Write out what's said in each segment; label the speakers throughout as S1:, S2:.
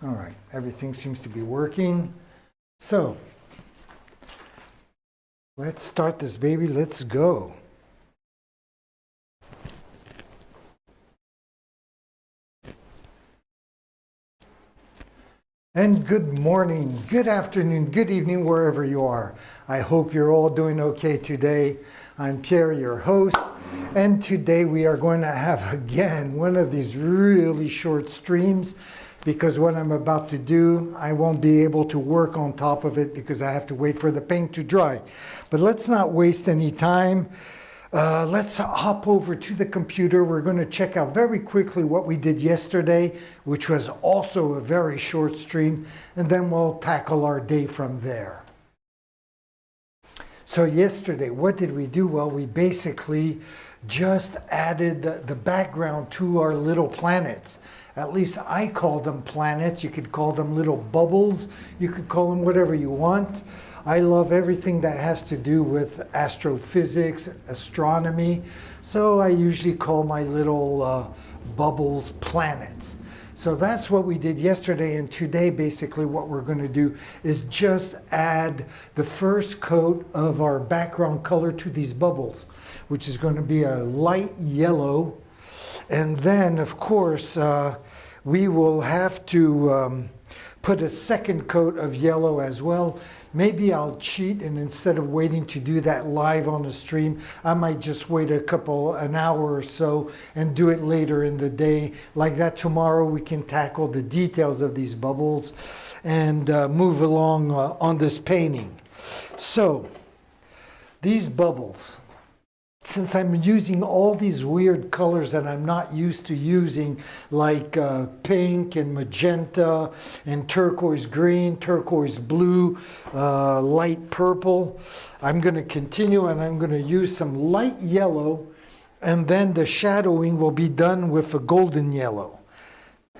S1: All right, everything seems to be working. So, let's start this baby, let's go. And good morning, good afternoon, good evening, wherever you are. I hope you're all doing okay today. I'm Pierre, your host, and today we are going to have again one of these really short streams because what I'm about to do, I won't be able to work on top of it because I have to wait for the paint to dry. But let's not waste any time. Let's hop over to the computer. We're going to check out very quickly what we did yesterday, which was also a very short stream, and then we'll tackle our day from there. So yesterday, what did we do? Well, we basically just added the background to our little planets. At least I call them planets. You could call them little bubbles. You could call them whatever you want. I love everything that has to do with astrophysics, astronomy. So I usually call my little bubbles planets. So that's what we did yesterday, and today basically what we're going to do is just add the first coat of our background color to these bubbles, which is going to be a light yellow. And then, of course, we will have to put a second coat of yellow as well. Maybe I'll cheat, and instead of waiting to do that live on the stream, I might just wait an hour or so and do it later in the day. Like that, tomorrow we can tackle the details of these bubbles and move along on this painting. So, these bubbles, since I'm using all these weird colors that I'm not used to using, like pink and magenta and turquoise green, turquoise blue, light purple, I'm going to continue and I'm going to use some light yellow, and then the shadowing will be done with a golden yellow.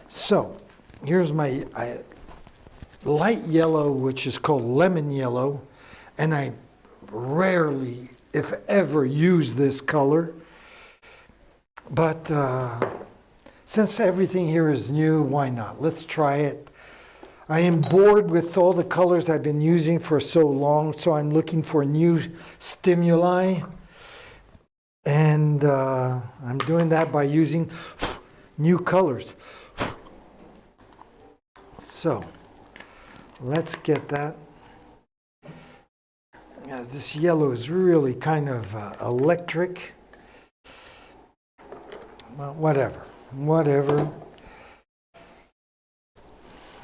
S1: So here's my light yellow, which is called lemon yellow, and I rarely, if ever, use this color, but since everything here is new, why not? Let's try it. I am bored with all the colors I've been using for so long, so I'm looking for new stimuli, and I'm doing that by using new colors. So let's get that. Yeah, this yellow is really kind of electric. Well, whatever.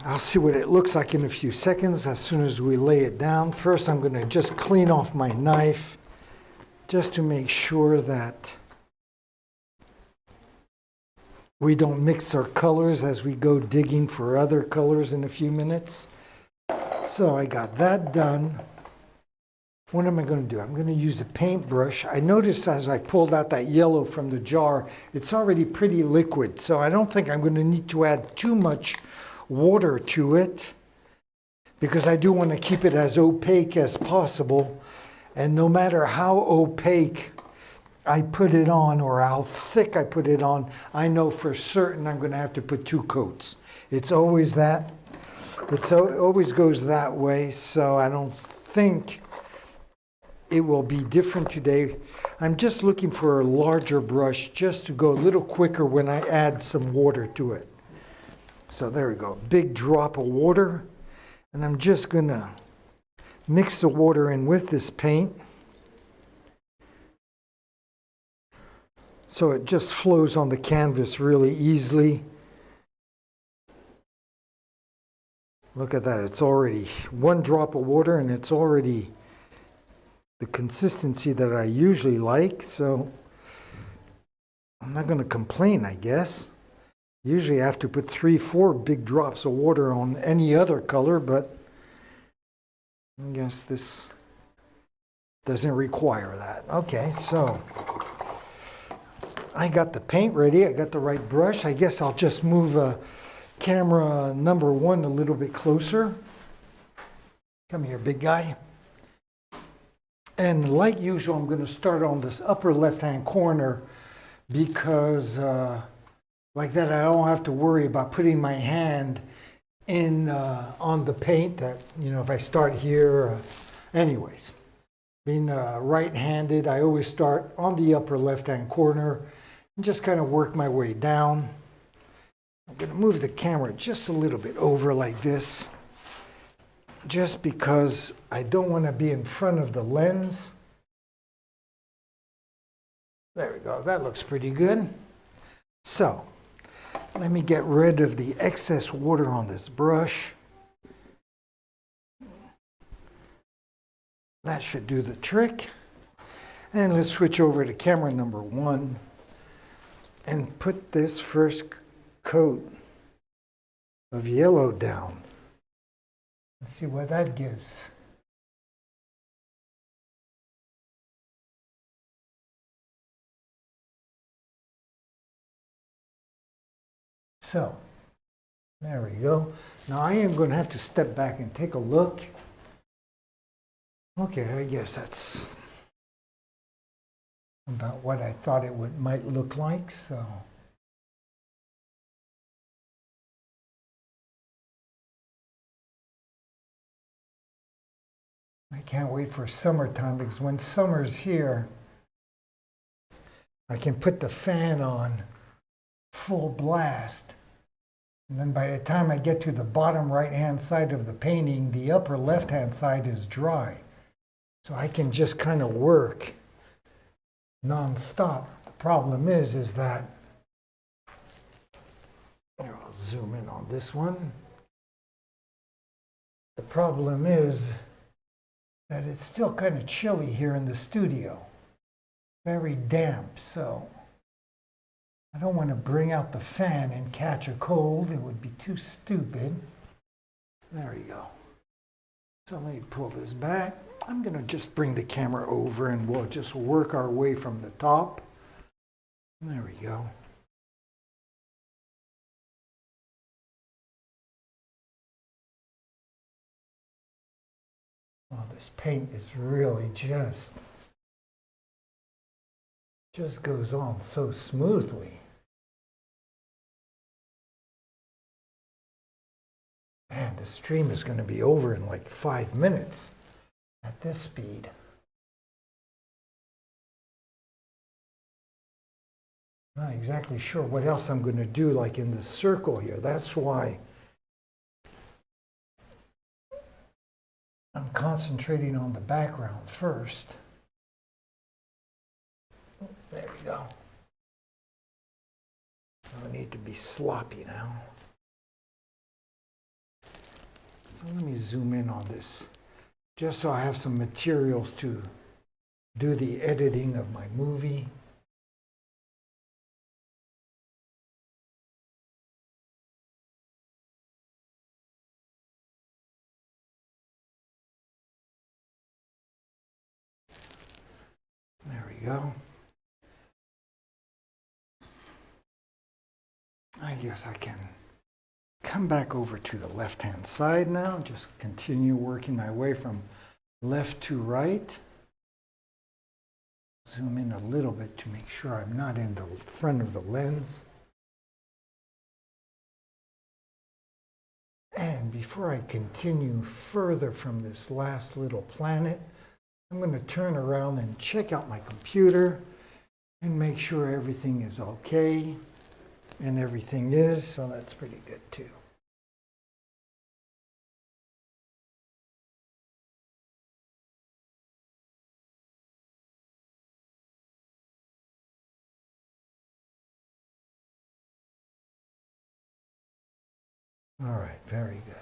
S1: I'll see what it looks like in a few seconds as soon as we lay it down. First, I'm going to just clean off my knife just to make sure that we don't mix our colors as we go digging for other colors in a few minutes. So I got that done. What am I going to do? I'm going to use a paintbrush. I noticed as I pulled out that yellow from the jar, it's already pretty liquid, so I don't think I'm going to need to add too much water to it, because I do want to keep it as opaque as possible. And no matter how opaque I put it on or how thick I put it on, I know for certain I'm going to have to put 2 coats. It's always that. It always goes that way, so I don't think it will be different today. I'm just looking for a larger brush just to go a little quicker when I add some water to it. So there we go, big drop of water. And I'm just gonna mix the water in with this paint, so it just flows on the canvas really easily. Look at that, it's already 1 drop of water and it's already the consistency that I usually like, so I'm not going to complain, I guess. Usually I have to put 3-4 big drops of water on any other color, but I guess this doesn't require that. Okay, so I got the paint ready, I got the right brush. I guess I'll just move camera number 1 a little bit closer. Come here, big guy. And like usual, I'm going to start on this upper left-hand corner because like that I don't have to worry about putting my hand in on the paint that, if I start here, anyways, being right-handed, I always start on the upper left-hand corner and just kind of work my way down. I'm going to move the camera just a little bit over like this, just because I don't want to be in front of the lens. There we go, that looks pretty good. So, let me get rid of the excess water on this brush. That should do the trick. And let's switch over to camera number 1 and put this first coat of yellow down. Let's see what that gives. So, there we go. Now I am going to have to step back and take a look. Okay, I guess that's about what I thought it might look like, so. I can't wait for summertime, because when summer's here, I can put the fan on full blast. And then by the time I get to the bottom right-hand side of the painting, the upper left-hand side is dry. So I can just kind of work non-stop. The problem is that, here, I'll zoom in on this one. The problem is that it's still kind of chilly here in the studio. Very damp, so I don't want to bring out the fan and catch a cold. It would be too stupid. There you go. So let me pull this back. I'm going to just bring the camera over and we'll just work our way from the top. There we go. Well, this paint is really just goes on so smoothly. Man, the stream is going to be over in like 5 minutes at this speed. Not exactly sure what else I'm going to do, like in the circle here. That's why I'm concentrating on the background first. There we go. I need to be sloppy now. So let me zoom in on this, just so I have some materials to do the editing of my movie. There we go. I guess I can come back over to the left-hand side now, just continue working my way from left to right. Zoom in a little bit to make sure I'm not in the front of the lens. And before I continue further from this last little planet, I'm going to turn around and check out my computer and make sure everything is okay. And everything is, so that's pretty good too. All right, very good.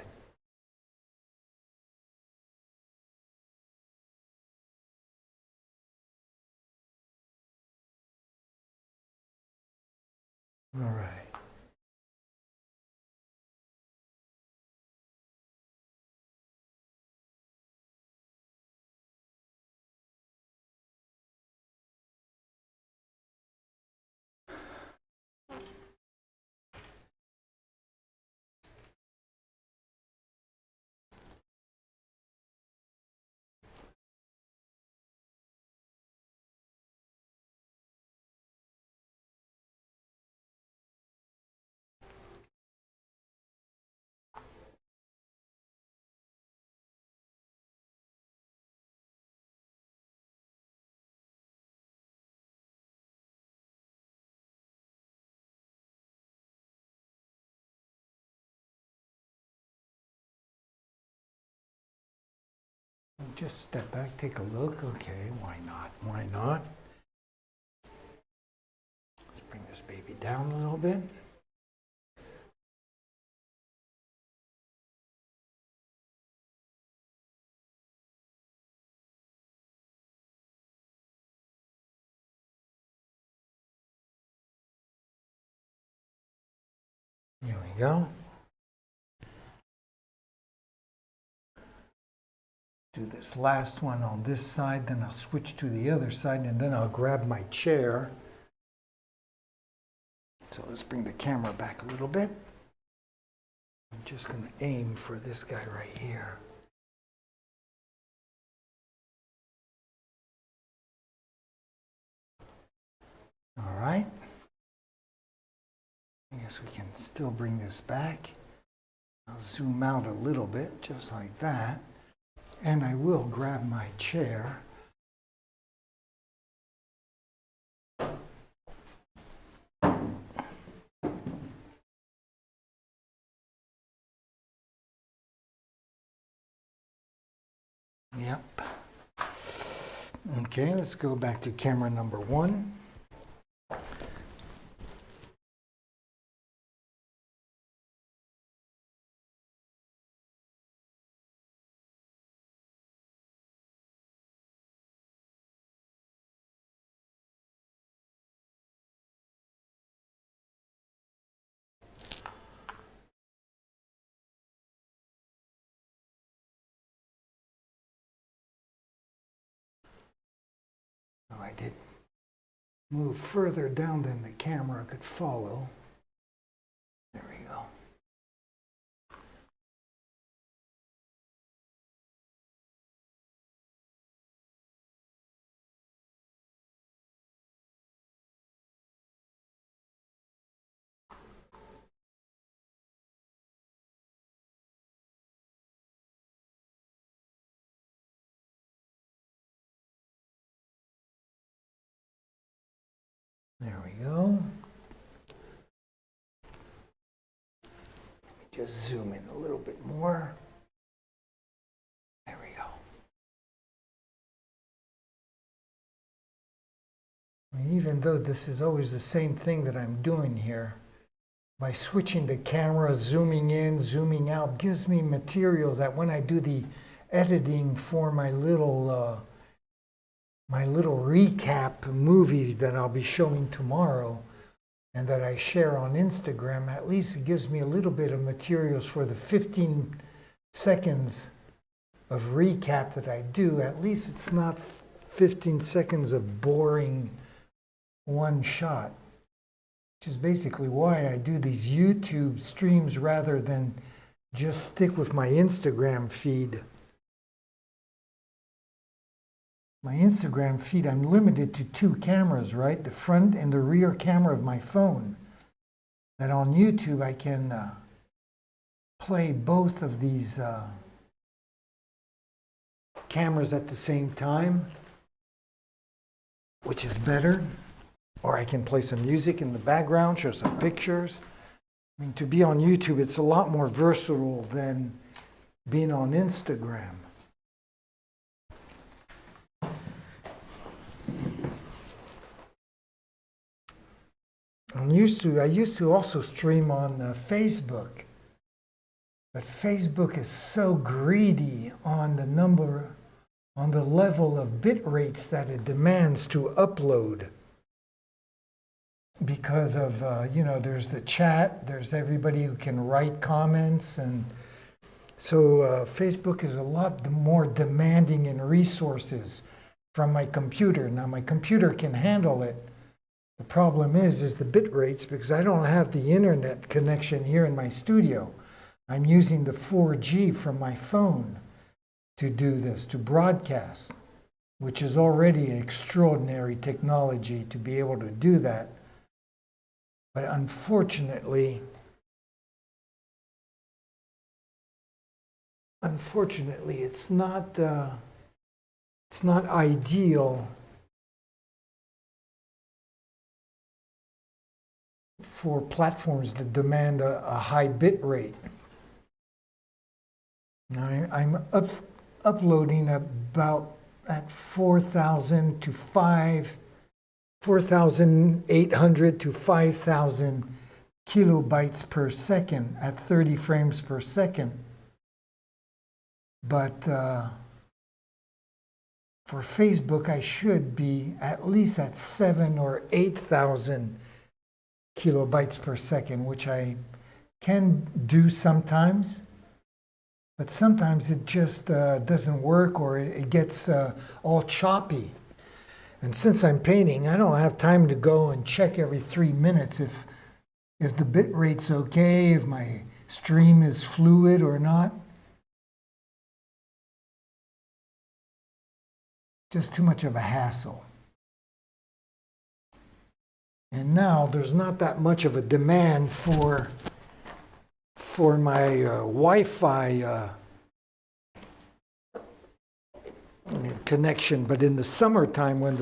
S1: All right. just step back, take a look. Okay, why not? Why not? Let's bring this baby down a little bit. Here we go. Do this last one on this side, then I'll switch to the other side, and then I'll grab my chair. So let's bring the camera back a little bit. I'm just going to aim for this guy right here. All right. I guess we can still bring this back. I'll zoom out a little bit, just like that. And I will grab my chair. Yep. Okay, let's go back to camera number 1. Oh, I did move further down than the camera could follow. There we go. There we go. Let me just zoom in a little bit more. There we go. I mean, even though this is always the same thing that I'm doing here, by switching the camera, zooming in, zooming out, gives me materials that when I do the editing for my little recap movie that I'll be showing tomorrow and that I share on Instagram, at least it gives me a little bit of materials for the 15 seconds of recap that I do. At least it's not 15 seconds of boring one shot, which is basically why I do these YouTube streams rather than just stick with my Instagram feed. My Instagram feed, I'm limited to 2 cameras, right? The front and the rear camera of my phone. That on YouTube I can play both of these cameras at the same time, which is better. Or I can play some music in the background, show some pictures. I mean, to be on YouTube, it's a lot more versatile than being on Instagram. I used to also stream on Facebook, but Facebook is so greedy on the level of bit rates that it demands to upload. Because of, there's the chat, there's everybody who can write comments, and so Facebook is a lot more demanding in resources from my computer. Now my computer can handle it. The problem is the bit rates, because I don't have the internet connection here in my studio. I'm using the 4G from my phone to do this, to broadcast, which is already an extraordinary technology to be able to do that. But unfortunately, it's not ideal for platforms that demand a high bit rate. Now, I'm uploading about at 4,000 to 4,800 to 5,000 kilobytes per second at 30 frames per second. But for Facebook, I should be at least at 7,000 or 8,000 kilobytes per second, which I can do sometimes. But sometimes it just doesn't work, or it gets all choppy. And since I'm painting, I don't have time to go and check every 3 minutes if the bit rate's okay, if my stream is fluid or not. Just too much of a hassle. And now there's not that much of a demand for my Wi-Fi connection, but in the summertime when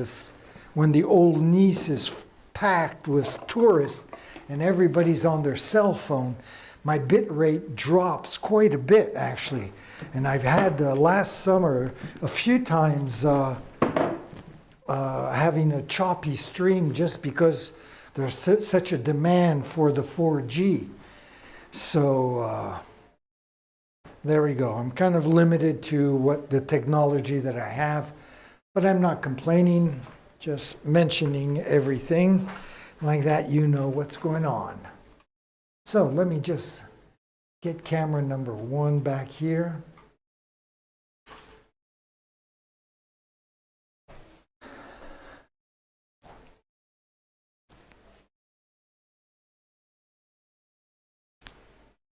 S1: the old Nice is packed with tourists and everybody's on their cell phone, my bit rate drops quite a bit actually. And I've had last summer a few times having a choppy stream just because there's such a demand for the 4G. So there we go. I'm kind of limited to what the technology that I have, but I'm not complaining, just mentioning everything. Like that, you know what's going on. So let me just get camera number 1 back here.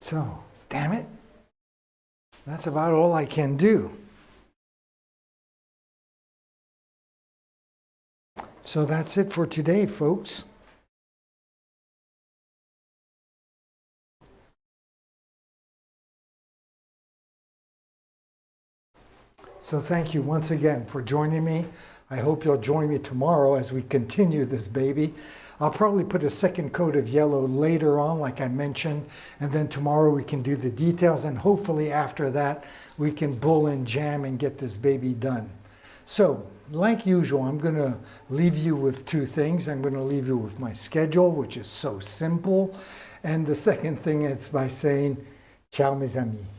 S1: So, damn it, that's about all I can do. So that's it for today, folks. So thank you once again for joining me. I hope you'll join me tomorrow as we continue this baby. I'll probably put a second coat of yellow later on, like I mentioned, and then tomorrow we can do the details, and hopefully after that we can bull and jam and get this baby done. So, like usual, I'm going to leave you with 2 things. I'm going to leave you with my schedule, which is so simple, and the second thing is by saying, ciao mes amis.